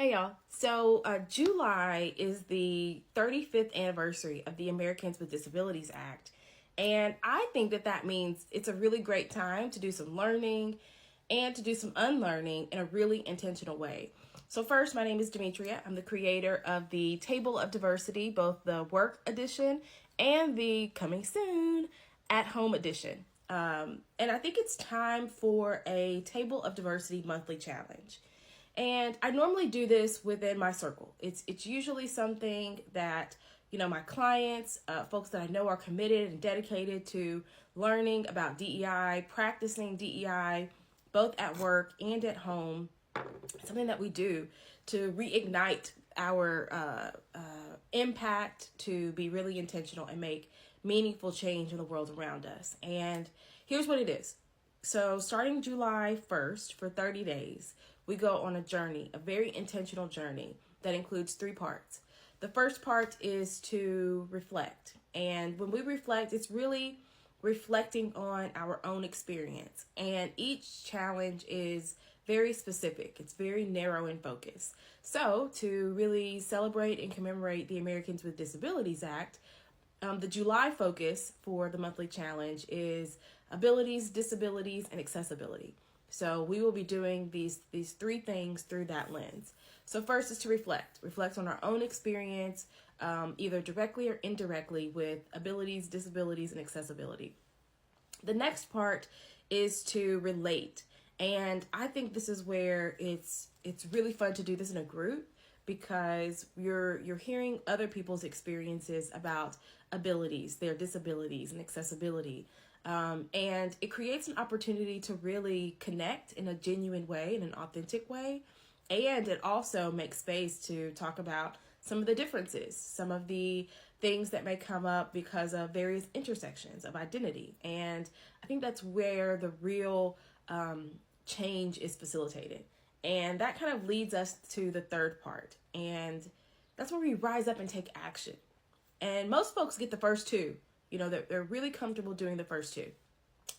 Hey y'all. July is the 35th anniversary of the Americans with Disabilities Act. And I think that means it's a really great time to do some learning and to do some unlearning in a really intentional way. So, first, my name is Demetria. I'm the creator of the Table of Diversity, both the work edition and the coming soon at home edition. And I think it's time for a Table of Diversity monthly challenge. And I normally do this within my circle. It's usually something that, my clients, folks that I know are committed and dedicated to learning about DEI, practicing DEI, both at work and at home. Something that we do to reignite our impact, to be really intentional and make meaningful change in the world around us. And here's what it is. So starting July 1st for 30 days, we go on a journey, a very intentional journey that includes 3 parts. The first part is to reflect. And when we reflect, it's really reflecting on our own experience. And each challenge is very specific. It's very narrow in focus. So to really celebrate and commemorate the Americans with Disabilities Act, the July focus for the monthly challenge is abilities, disabilities, and accessibility. So we will be doing these 3 things through that lens. So first is to reflect on our own experience, either directly or indirectly with abilities, disabilities, and accessibility. The next part is to relate. And I think this is where it's really fun to do this in a group, because you're hearing other people's experiences about abilities, their disabilities, and accessibility. And it creates an opportunity to really connect in a genuine way, in an authentic way. And it also makes space to talk about some of the differences, some of the things that may come up because of various intersections of identity. And I think that's where the real change is facilitated. And that kind of leads us to the third part. And that's where we rise up and take action. And most folks get the first 2. They're really comfortable doing the first 2,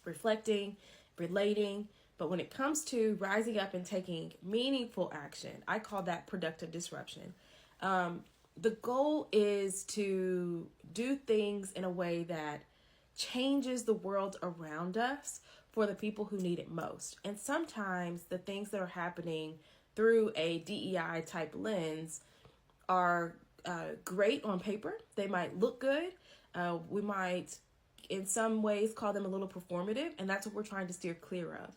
reflecting, relating. But when it comes to rising up and taking meaningful action, I call that productive disruption. The goal is to do things in a way that changes the world around us for the people who need it most. And sometimes the things that are happening through a DEI type lens are great on paper. They might look good. We might, in some ways, call them a little performative, and that's what we're trying to steer clear of.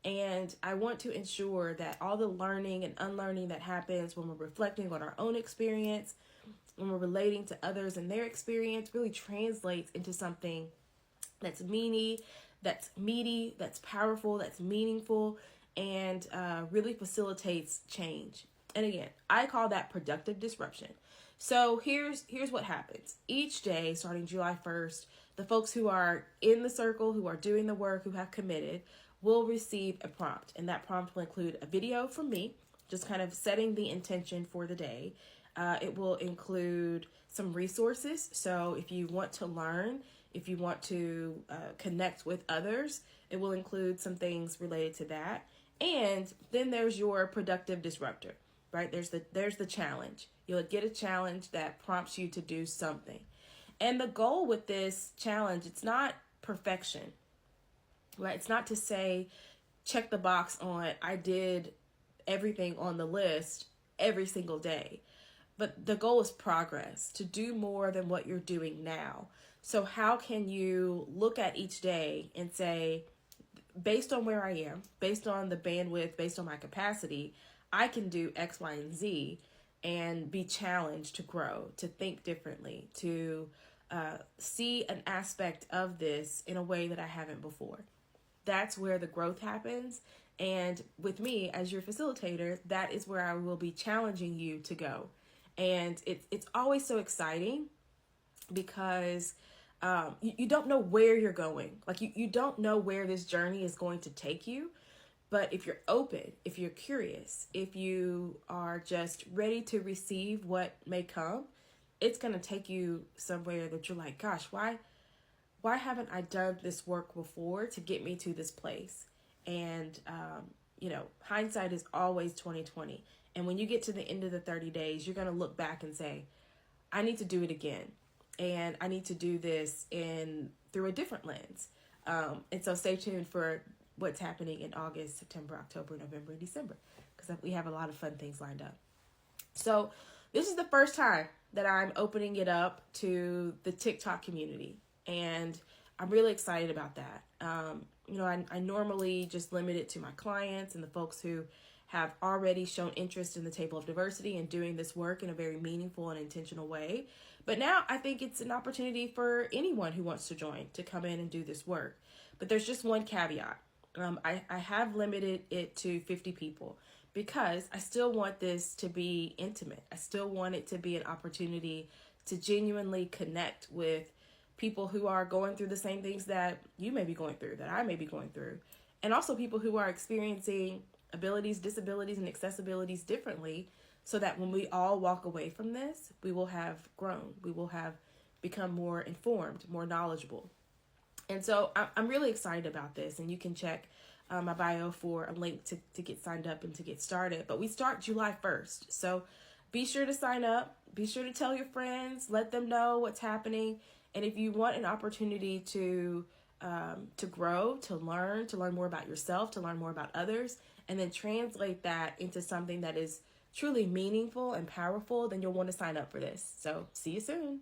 And I want to ensure that all the learning and unlearning that happens when we're reflecting on our own experience, when we're relating to others and their experience, really translates into something that's meaty, that's powerful, that's meaningful, and really facilitates change. And again, I call that productive disruption. So here's what happens. Each day, starting July 1st, the folks who are in the circle, who are doing the work, who have committed, will receive a prompt. And that prompt will include a video from me, just kind of setting the intention for the day. It will include some resources. So if you want to learn, if you want to connect with others, it will include some things related to that. And then there's your productive disruptor, right? There's the challenge. You'll get a challenge that prompts you to do something. And the goal with this challenge, it's not perfection, right? It's not to say, check the box on, I did everything on the list every single day. But the goal is progress, to do more than what you're doing now. So how can you look at each day and say, based on where I am, based on the bandwidth, based on my capacity, I can do X, Y, and Z, and be challenged to grow, to think differently, to see an aspect of this in a way that I haven't before. That's where the growth happens. And with me as your facilitator, that is where I will be challenging you to go. And it's always so exciting because you don't know where you're going. Like you don't know where this journey is going to take you. But if you're open, if you're curious, if you are just ready to receive what may come, it's going to take you somewhere that you're like, gosh, why haven't I done this work before to get me to this place? And hindsight is always 2020. And when you get to the end of the 30 days, you're going to look back and say, I need to do it again. And I need to do this through a different lens. And so stay tuned for what's happening in August, September, October, November, and December, because we have a lot of fun things lined up. So this is the first time that I'm opening it up to the TikTok community, and I'm really excited about that. I normally just limit it to my clients and the folks who have already shown interest in the table of diversity and doing this work in a very meaningful and intentional way. But now I think it's an opportunity for anyone who wants to join to come in and do this work. But there's just one caveat. I have limited it to 50 people because I still want this to be intimate. I still want it to be an opportunity to genuinely connect with people who are going through the same things that you may be going through, that I may be going through, and also people who are experiencing abilities, disabilities, and accessibilities differently, so that when we all walk away from this, we will have grown, we will have become more informed, more knowledgeable. And so I'm really excited about this, and you can check my bio for a link to get signed up and to get started. But we start July 1st, so be sure to sign up, be sure to tell your friends, let them know what's happening. And if you want an opportunity to grow, to learn more about yourself, to learn more about others, and then translate that into something that is truly meaningful and powerful, then you'll want to sign up for this. So see you soon.